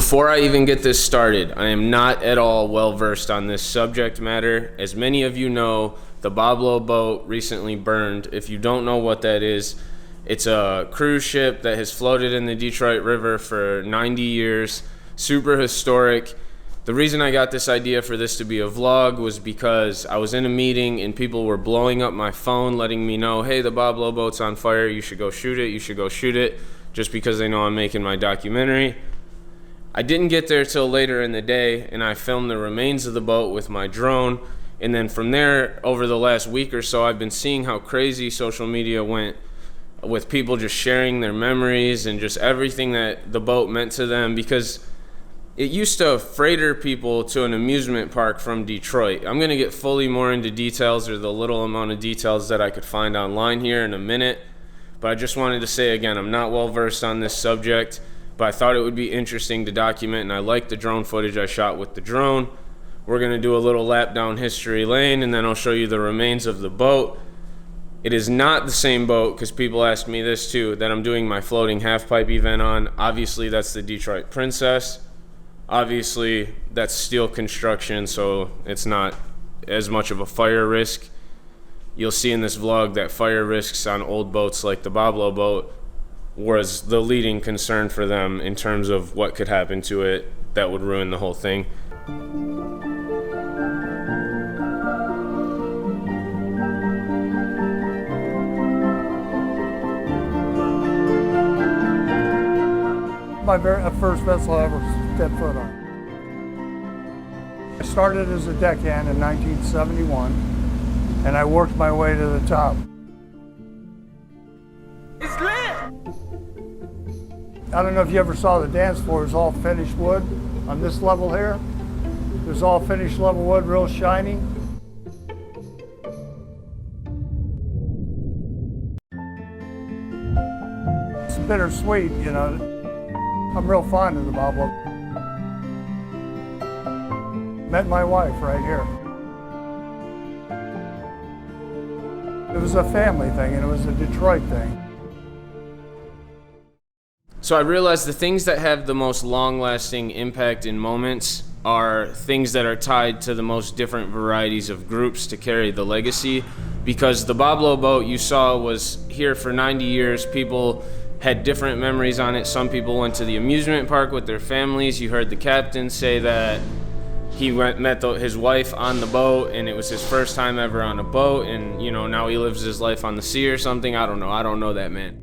Before I even get this started, I am not at all well versed on this subject matter. As many of you know, the Boblo boat recently burned. If you don't know what that is, it's a cruise ship that has floated in the Detroit River for 90 years. Super historic. The reason I got this idea for this to be a vlog was because I was in a meeting and people were blowing up my phone, letting me know, hey, the Boblo boat's on fire, you should go shoot it, just because they know I'm making my documentary. I didn't get there till later in the day, and I filmed the remains of the boat with my drone. And then from there, over the last week or so, I've been seeing how crazy social media went with people just sharing their memories and just everything that the boat meant to them, because it used to freighter people to an amusement park from Detroit. I'm going to get fully more into details, or the little amount of details that I could find online here in a minute. But I just wanted to say again, I'm not well versed on this subject, but I thought it would be interesting to document, and I like the drone footage I shot with the drone. We're going to do a little lap down history lane, and then I'll show you the remains of the boat. It is not the same boat, because people ask me this too, that I'm doing my floating half-pipe event on. Obviously, that's the Detroit Princess. Obviously, that's steel construction, so it's not as much of a fire risk. You'll see in this vlog that fire risks on old boats like the Boblo boat was the leading concern for them in terms of what could happen to it that would ruin the whole thing. My first vessel I ever stepped foot on. I started as a deckhand in 1971, and I worked my way to the top. It's lit! I don't know if you ever saw the dance floor. It's all finished wood on this level here. There's all finished level wood, real shiny. It's bittersweet, you know. I'm real fond of the Boblo. Met my wife right here. It was a family thing, and it was a Detroit thing. So I realized the things that have the most long-lasting impact in moments are things that are tied to the most different varieties of groups to carry the legacy, because the Boblo boat you saw was here for 90 years. People had different memories on it. Some people went to the amusement park with their families. You heard the captain say that he met his wife on the boat, and it was his first time ever on a boat, and now he lives his life on the sea or something. I don't know that man.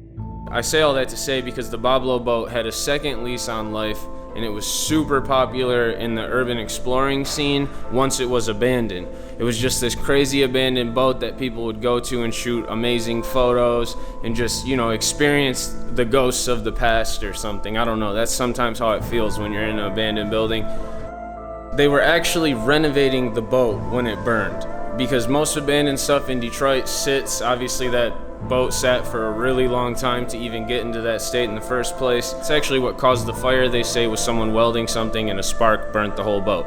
I say all that to say because the Boblo boat had a second lease on life, and it was super popular in the urban exploring scene once it was abandoned. It was just this crazy abandoned boat that people would go to and shoot amazing photos and just, experience the ghosts of the past or something. I don't know. That's sometimes how it feels when you're in an abandoned building. They were actually renovating the boat when it burned, because most abandoned stuff in Detroit sits, obviously that boat sat for a really long time to even get into that state in the first place. It's actually what caused the fire, they say, was someone welding something and a spark burnt the whole boat.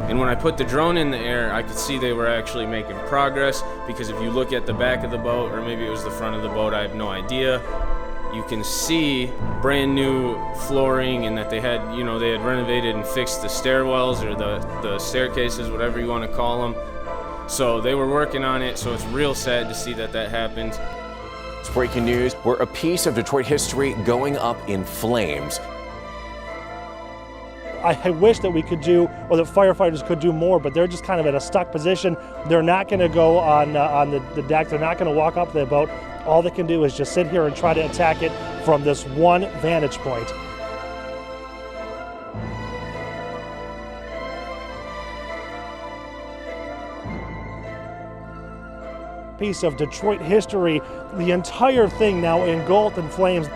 And when I put the drone in the air, I could see they were actually making progress, because if you look at the back of the boat, or maybe it was the front of the boat, I have no idea, you can see brand new flooring, and that they had renovated and fixed the stairwells or the staircases, whatever you want to call them. So they were working on it, so it's real sad to see that happened. It's breaking news. We're a piece of Detroit history going up in flames. I wish that we could do, or that firefighters could do more, but they're just kind of in a stuck position. They're not going to go on the deck. They're not going to walk up the boat. All they can do is just sit here and try to attack it from this one vantage point. Piece of Detroit history, the entire thing now engulfed in flames.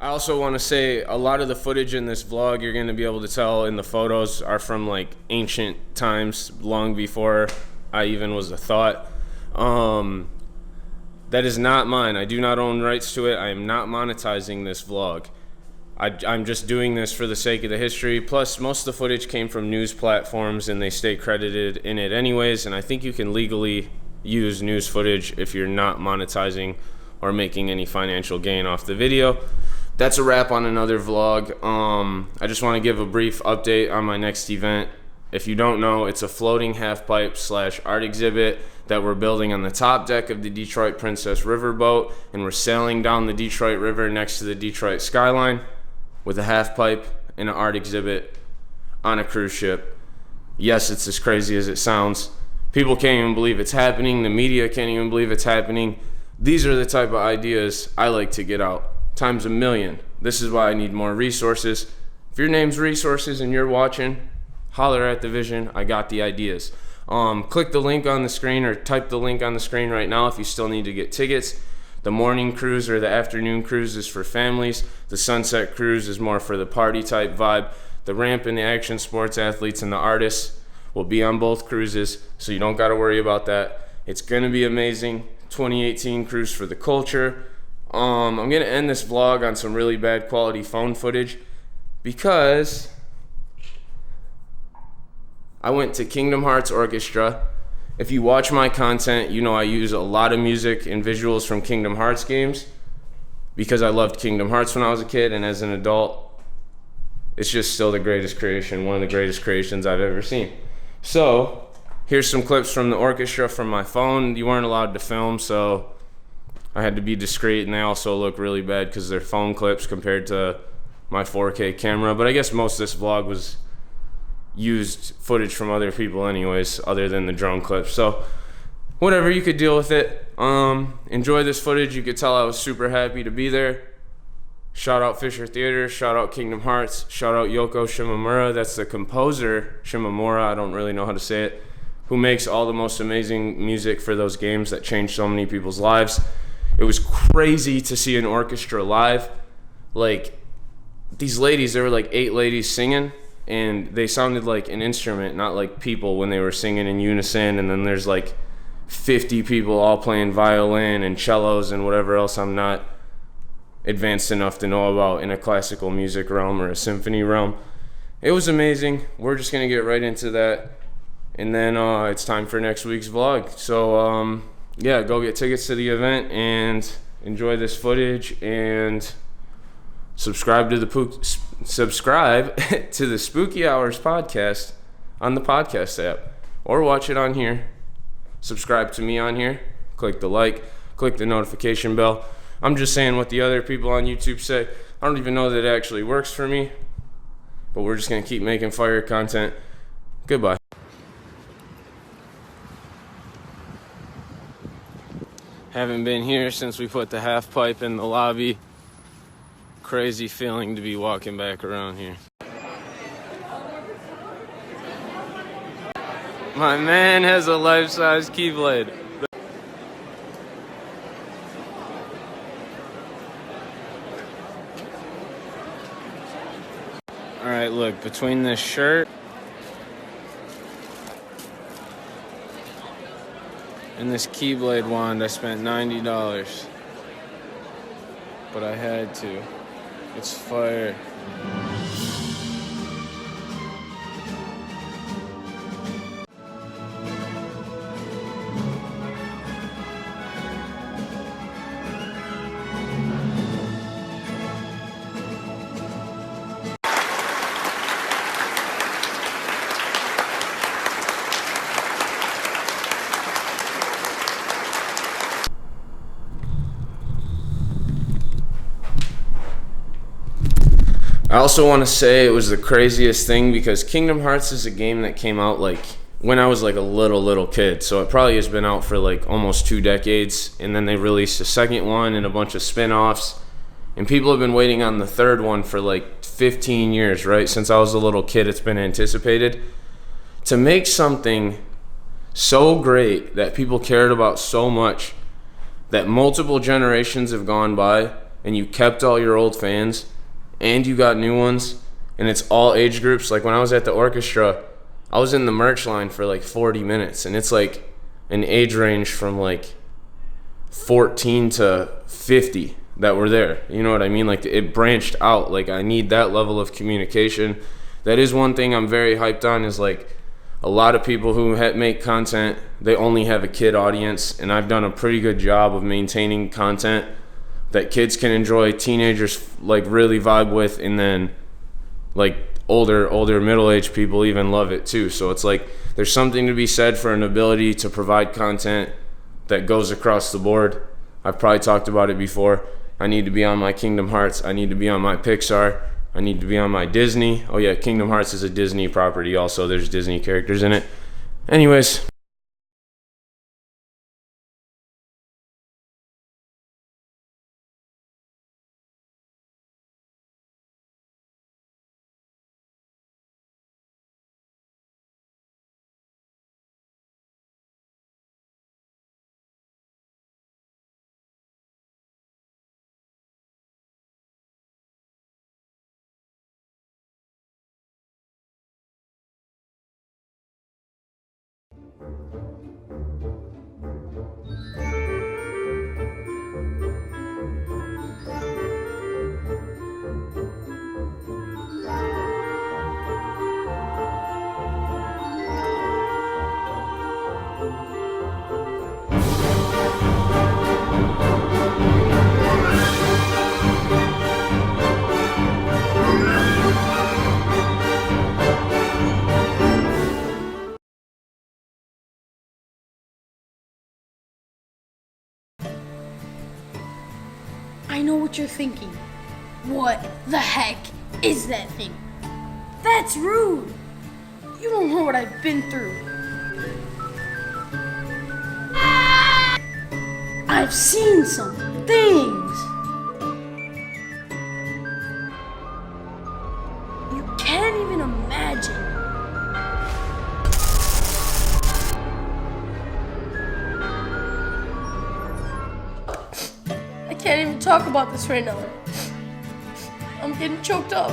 I also want to say a lot of the footage in this vlog you're going to be able to tell in the photos are from like ancient times, long before I even was a thought. That is not mine. I do not own rights to it. I am not monetizing this vlog. I'm just doing this for the sake of the history. Plus, most of the footage came from news platforms and they stay credited in it anyways. And I think you can legally use news footage if you're not monetizing or making any financial gain off the video. That's a wrap on another vlog. I just want to give a brief update on my next event. If you don't know, it's a floating half-pipe / art exhibit that we're building on the top deck of the Detroit Princess Riverboat, and we're sailing down the Detroit River next to the Detroit skyline with a half-pipe and an art exhibit on a cruise ship. Yes, it's as crazy as it sounds. People can't even believe it's happening. The media can't even believe it's happening. These are the type of ideas I like to get out, times a million. This is why I need more resources. If your name's Resources and you're watching, holler at the vision. I got the ideas. Click the link on the screen or type the link on the screen right now if you still need to get tickets. The morning cruise or the afternoon cruise is for families. The sunset cruise is more for the party type vibe. The ramp and the action sports athletes and the artists will be on both cruises, so you don't got to worry about that. It's going to be amazing. 2018 cruise for the culture. I'm going to end this vlog on some really bad quality phone footage because I went to Kingdom Hearts Orchestra. If you watch my content, you know I use a lot of music and visuals from Kingdom Hearts games because I loved Kingdom Hearts when I was a kid, and as an adult, it's just still the greatest creation, one of the greatest creations I've ever seen. So, here's some clips from the orchestra from my phone. You weren't allowed to film, so I had to be discreet, and they also look really bad because they're phone clips compared to my 4K camera. But I guess most of this vlog was used footage from other people anyways, other than the drone clips. So whatever, you could deal with it. Enjoy this footage. You could tell I was super happy to be there. Shout out Fisher Theater, shout out Kingdom Hearts, shout out Yoko Shimomura. That's the composer, Shimomura, I don't really know how to say it, who makes all the most amazing music for those games that changed so many people's lives. It was crazy to see an orchestra live. Like, these ladies, there were like 8 ladies singing, and they sounded like an instrument, not like people when they were singing in unison. And then there's like 50 people all playing violin and cellos and whatever else I'm not advanced enough to know about in a classical music realm or a symphony realm. It was amazing. We're just gonna get right into that, and then it's time for next week's vlog. So yeah, go get tickets to the event and enjoy this footage, and subscribe to the Spooky Hourz Podcast on the podcast app, or watch it on here. Subscribe to me on here. Click the like, click the notification bell. I'm just saying what the other people on YouTube say. I don't even know that it actually works for me, but we're just gonna keep making fire content. Goodbye. Haven't been here since we put the half pipe in the lobby. Crazy feeling to be walking back around here. My man has a life-size Keyblade. Alright, look, between this shirt and this Keyblade wand, I spent $90. But I had to. It's fire. I also want to say it was the craziest thing because Kingdom Hearts is a game that came out like when I was like a little kid, so it probably has been out for like almost 2 decades, and then they released a second one and a bunch of spin-offs, and people have been waiting on the third one for like 15 years, right? Since I was a little kid, it's been anticipated. To make something so great that people cared about so much, that multiple generations have gone by, and you kept all your old fans and you got new ones, and it's all age groups. Like when I was at the orchestra, I was in the merch line for like 40 minutes, and it's like an age range from like 14 to 50 that were there. You know what I mean? Like it branched out. Like I need that level of communication. That is one thing I'm very hyped on, is like a lot of people who make content, they only have a kid audience, and I've done a pretty good job of maintaining content that kids can enjoy, teenagers like really vibe with, and then like older middle-aged people even love it too. So it's like there's something to be said for an ability to provide content that goes across the board. I've probably talked about it before. I need to be on my Kingdom Hearts. I need to be on my Pixar. I need to be on my Disney. Oh yeah, Kingdom Hearts is a Disney property also. There's Disney characters in it. Anyways. I know what you're thinking. What the heck is that thing? That's rude. You don't know what I've been through. I've seen some things. You can't even imagine. I can't even talk about this right now. I'm getting choked up.